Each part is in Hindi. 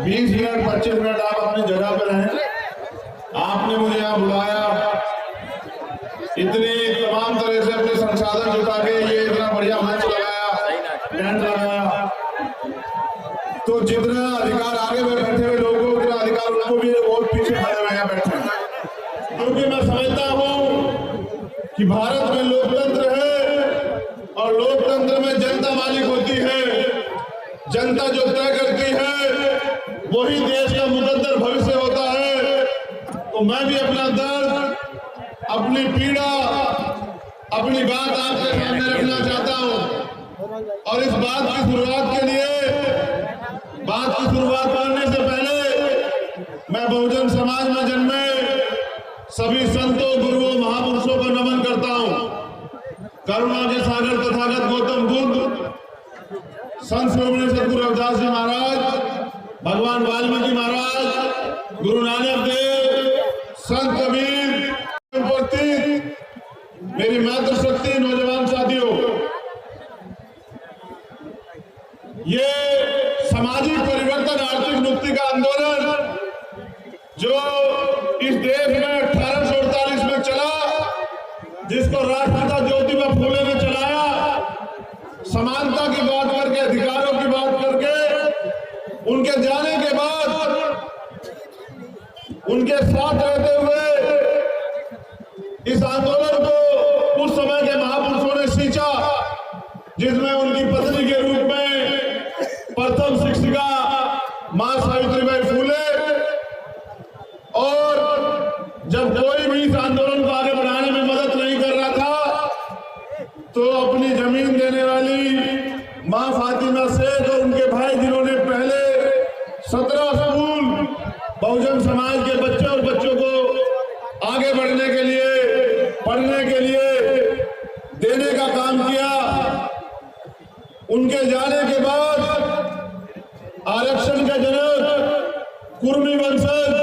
20 मिनट 25 मिनट आप अपनी जगह पर रहें। आपने मुझे यहाँ बुलाया, इतनी तमाम तरह से अपने संसाधन जुटा के ये इतना बढ़िया मंच लगाया, टेंट लगाया, तो जितना अधिकार आगे में बैठे हुए लोगों को उतना अधिकार उनको भी बहुत पीछे खड़े हुए यहाँ बैठे हैं। क्योंकि मैं समझता हूँ कि भारत में लोकतंत्र है और लोकतंत्र में जनता मालिक होती है। जनता जो तय करती है वही देश का मुकद्दर भविष्य होता है। तो मैं भी अपना दर्द, अपनी पीड़ा, अपनी बात आपके सामने रखना चाहता हूं। और इस बात की शुरुआत के लिए, बात की शुरुआत करने से पहले मैं बहुजन समाज में जन्मे सभी संतों, गुरुओं, महापुरुषों को नमन करता हूं। करुणा के सागर तथागत गौतम बुद्ध, संत श्रोमणी सद्गुरु रविदास जी महाराज, भगवान वाल्मीकि महाराज, गुरु नानक देव, संत कबीर, मेरी मातृशक्ति नौजवान साथियों, ये सामाजिक परिवर्तन, आर्थिक मुक्ति का आंदोलन जो इस देश में 1848 में चला, जिसको राष्ट्रपिता ज्योतिबा फूले ने चलाया, समानता की बात करके, अधिकारों की बात करके, उनके जाने के बाद उनके साथ रहते हुए इस आंदोलन को उस समय के महापुरुषों ने सींचा, जिसमें उनकी पत्नी के रूप में प्रथम शिक्षिका मां सावित्रीबाई फूले, और जब कोई भी इस आंदोलन को आगे बढ़ाने में मदद नहीं कर रहा था तो अपनी जमीन देने वाली मां फातिमा शेख और उनके भाई, जिन्होंने पहले 17 स्कूल बहुजन समाज के बच्चे और बच्चों को आगे बढ़ने के लिए, पढ़ने के लिए देने का काम किया। उनके जाने के बाद आरक्षण का जनक कुर्मी वंशज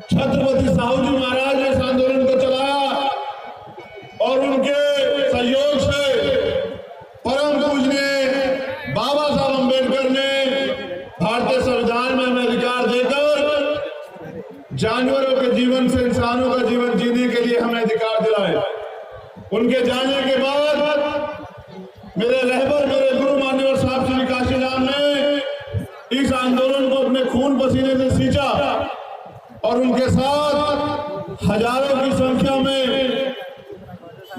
छत्रपति साहू जी महाराज ने इस आंदोलन को चलाया और उनके सहयोग से परम पूजनीय बाबा साहब अम्बेडकर ने भारतीय संविधान में हमें अधिकार देकर जानवरों के जीवन से इंसानों का जीवन जीने के लिए हमें अधिकार दिलाए। उनके जाने के बाद मेरे रहबर, मेरे गुरु मान्यवर साहब श्री काशीराम ने इस आंदोलन को अपने खून पसीने से सींचा और उनके साथ हजारों की संख्या में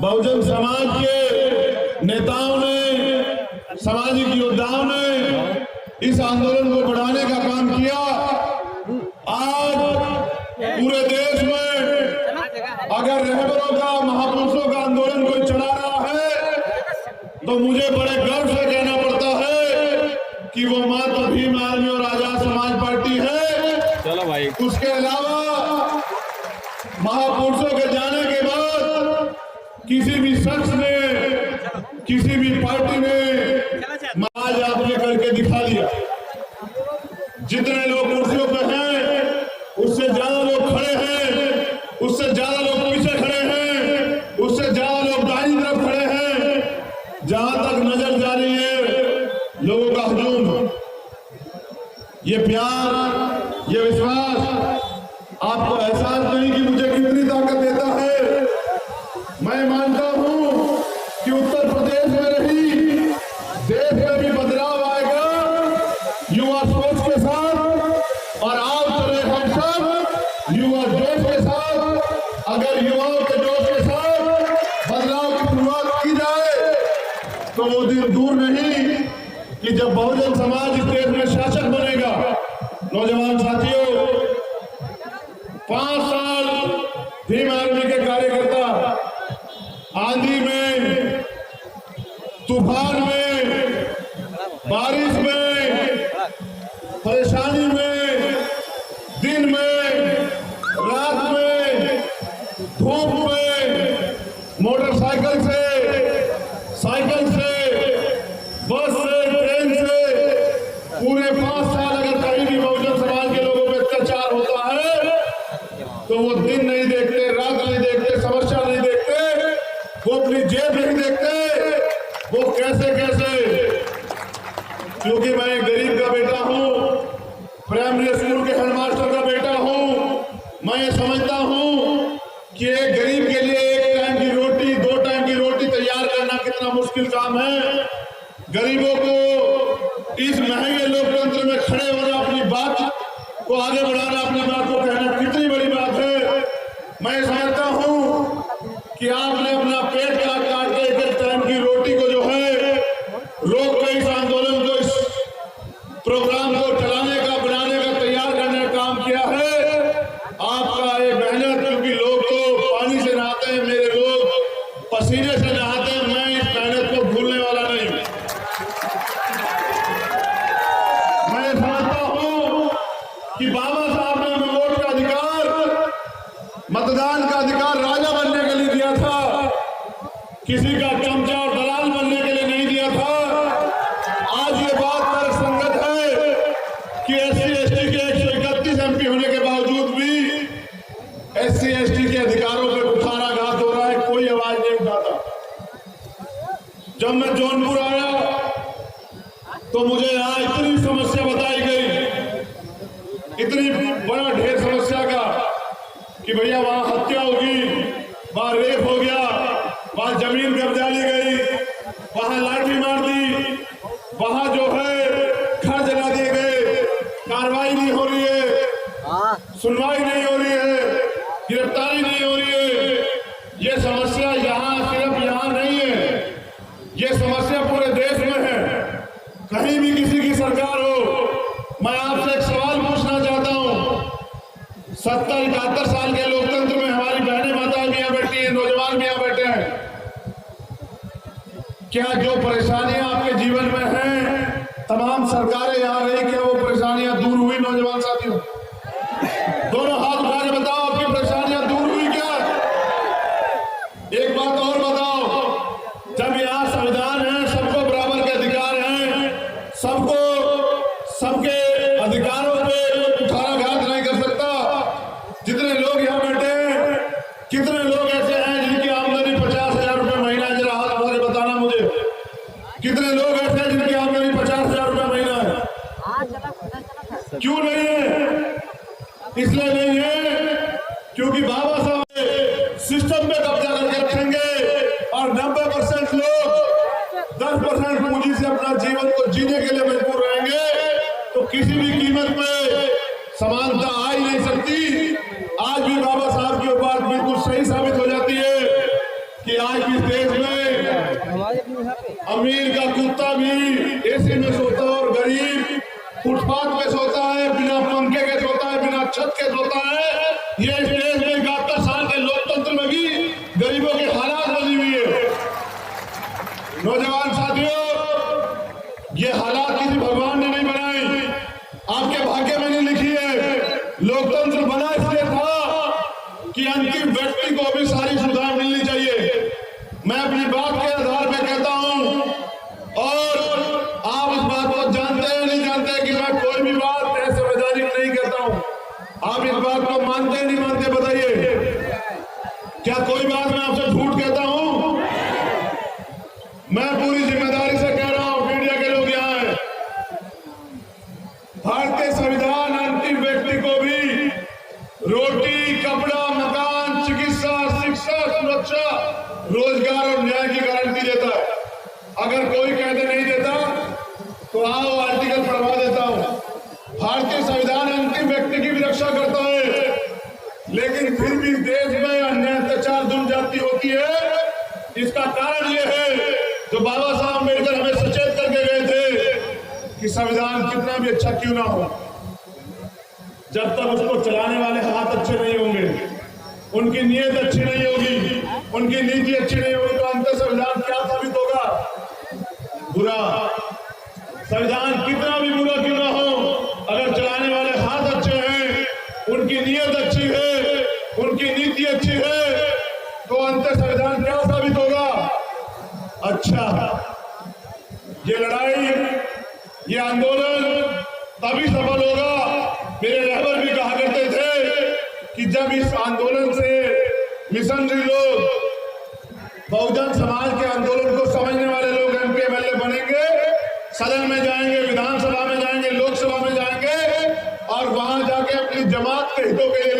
बहुजन समाज के नेताओं ने, सामाजिक योद्धाओं ने इस आंदोलन को बढ़ाने का काम किया। आज पूरे देश में अगर रहबरों का, महापुरुषों का आंदोलन कोई चला रहा है तो मुझे बड़े गर्व से कहना पड़ता है कि वो मात्र भीम आर्मी और आजाद समाज पार्टी है। चलो भाई। उसके अलावा महापुरुषों के जाने के बाद किसी भी शख्स ने, किसी भी पार्टी ने आज आपने करके दिखा दिया। जितने लोग कुर्सियों पर हैं उससे ज्यादा लोग खड़े हैं, उससे ज्यादा लोग पीछे खड़े हैं, उससे ज्यादा लोग दाहिनी तरफ खड़े हैं। जहां तक नजर जा रही है लोगों का हुजूम, ये प्यार, ये विश्वास आपको एहसास नहीं कि मुझे कितनी ताकत देता है। मैं मानता हूं कि उत्तर प्रदेश में रही देश में भी बदलाव आएगा युवा सोच के साथ, और आप चले हम सब युवा जोश के साथ। अगर युवाओं के जोश के साथ बदलाव की शुरुआत की जाए तो वो दिन दूर नहीं कि जब बहुजन समाज इस देश में शासक बनेगा। नौजवान साथियों, 5 साल भीम आर्मी के कार्यकर्ता आंधी में, तूफान में, बारिश में, परेशानी में, दिन में, रात में, धूप में, मोटरसाइकिल से, साइकिल से, बस से, ट्रेन से, पूरे 5 साल अगर कहीं भी बहुजन समाज के लोगों पर अत्याचार होता है तो वो दिन नहीं देखते, रात नहीं देखते, समस्या नहीं देखते, वो अपनी जेब नहीं देखते, वो कैसे कैसे। क्योंकि मैं गरीब का बेटा हूं, प्राइमरी स्कूल के हेडमास्टर का बेटा हूं। मैं ये समझता हूं कि एक गरीब के लिए एक टाइम की रोटी, 2 टाइम की रोटी तैयार करना कितना मुश्किल काम है। गरीबों को इस महंगे लोकतंत्र में खड़े होना, अपनी बात को आगे बढ़ाना, अपनी बात को कहना कितनी बड़ी बात है। मैं समझता हूं कि आपने अपना पेट काट के एक टाइम की रोटी को जो है रोक के इस आंदोलन को, इस प्रोग्राम को चलाने का, बनाने का, तैयार करने का काम किया है। आपका ये मेहनत, क्योंकि लोग तो पानी से नहाते हैं, मेरे लोग पसीने से नहाते हैं। मैं इस मेहनत को भूलने वाला नहीं। मैं समझता हूं कि बाबा साहब ने हमें वोट का अधिकार, मतदान का अधिकार राजा बनने के लिए दिया था, किसी का चमचा और दलाल बनने के लिए नहीं दिया था। आज ये बात तर्कसंगत है कि SC/ST के 131 MP होने के बावजूद भी SC/ST के अधिकारों पर कुठाराघात हो रहा है, कोई आवाज नहीं उठाता। जब मैं जौनपुर आया तो मुझे यहाँ इतनी समस्या बताई गई, इतनी बड़ा ढेर समस्या का, कि भैया वहां हत्या होगी, वहां रेप हो गया, वहां जमीन कब्जा ली गई, वहां लाठी मार दी, वहां जो है घर जला दिए गए, कार्रवाई नहीं हो रही है, सुनवाई नहीं हो रही है, गिरफ्तारी नहीं हो रही है। ये समस्या यहाँ, सिर्फ यहाँ नहीं है, ये समस्या पूरे देश में है। कहीं भी किसी की सरकार हो, मैं आपसे एक सवाल पूछना चाहता हूँ। 70-71 साल के लोकतंत्र में हमारी बहनें माताएं भी यहाँ बैठी हैं, नौजवान भी यहाँ बैठे हैं। क्या जो परेशानियां आपके जीवन में हैं, तमाम सरकारें यहाँ रही, क्या वो परेशानियां दूर हुई? नौजवान साथियों, दोनों हाथ उठा के बताओ, आपकी परेशानियां दूर हुई क्या? एक बात और बताओ, जब यहाँ संविधान है, सबको बराबर के अधिकार हैं, सबको सबके अधिकारों पे कुठाराघात नहीं कर सकता। जितने लोग यहाँ बैठे हैं, कितने लोग ऐसे हैं जिनकी आमदनी 50,000 रुपये महीना है? जरा हाथ उठा के बताना मुझे, कितने लोग ऐसे हैं जिनकी आमदनी 50,000 रुपये महीना है? क्यों नहीं है? इसलिए नहीं है क्योंकि बाबा साहब सिस्टम पे कब्जा करके रखेंगे और 90% लोग 10% पूंजी से अपना जीवन को जीने के लिए मजबूर रहेंगे। तो किसी भी कीमत पे समानता आ ही नहीं सकती। आज भी बाबा साहब की बात बिल्कुल सही साबित हो जाती है कि आज इस देश में अमीर का कुत्ता भी एसी में सोता है और गरीब फुटपाथ पे सोता है, बिना पंखे के सोता है, बिना छत के सोता है। ये इस देश में 71 साल के लोकतंत्र में भी गरीबों की हालात बनी हुई है। नौजवान साथियों, ये हालात किसी भगवान ने नहीं बनाई, आपके भाग्य में नहीं लिखी है। लोकतंत्र बना इसलिए था कि अंतिम व्यक्ति को भी सारी सुविधाएं मिलनी चाहिए। मैं अपनी बात के आधार पर कहता हूं, और आप इस बात को जानते हैं नहीं जानते कि मैं कोई भी बात ऐसे वैधानिक नहीं कहता हूं। आप इस बात को मानते नहीं मानते बताइए? क्या कोई बात मैं आपसे झूठ कहता हूं? मैं पूरी जिम्मेदारी से कह रहा हूं, मीडिया के लोग यहाँ हैं। भारतीय संविधान अंतिम व्यक्ति को भी रोटी, कपड़ा, मकान, चिकित्सा, शिक्षा, सुरक्षा, रोजगार और न्याय की गारंटी देता है। अगर कोई कहते नहीं देता तो आओ आर्टिकल पढ़वा देता हूं। भारतीय संविधान अंतिम व्यक्ति की भी रक्षा करता है, लेकिन फिर भी देश में अन्याय, अत्याचार, दुर्जाति होती है। इसका कारण यह है जो बाबा साहब अम्बेडकर हमें सचेत करके गए थे कि संविधान कितना भी अच्छा क्यों ना हो, जब तक उसको चलाने वाले हाथ अच्छे नहीं होंगे, उनकी नीयत अच्छी नहीं होगी, उनकी नीति अच्छी नहीं होगी, तो अंत संविधान क्या साबित होगा? बुरा। संविधान कितना भी बुरा क्यों ना हो, अगर चलाने वाले हाथ अच्छे हैं, उनकी नीयत अच्छी है, उनकी नीति अच्छी है, तो अंत संविधान क्या साबित होगा? अच्छा। ये लड़ाई, ये आंदोलन तभी सफल होगा। मेरे रहबर भी कहा करते थे कि जब इस आंदोलन से मिशनरी लोग, बहुजन समाज के आंदोलन को समझने वाले लोग MP MLA बनेंगे, सदन में जाएंगे, विधानसभा में जाएंगे, लोकसभा में जाएंगे हितों के लिए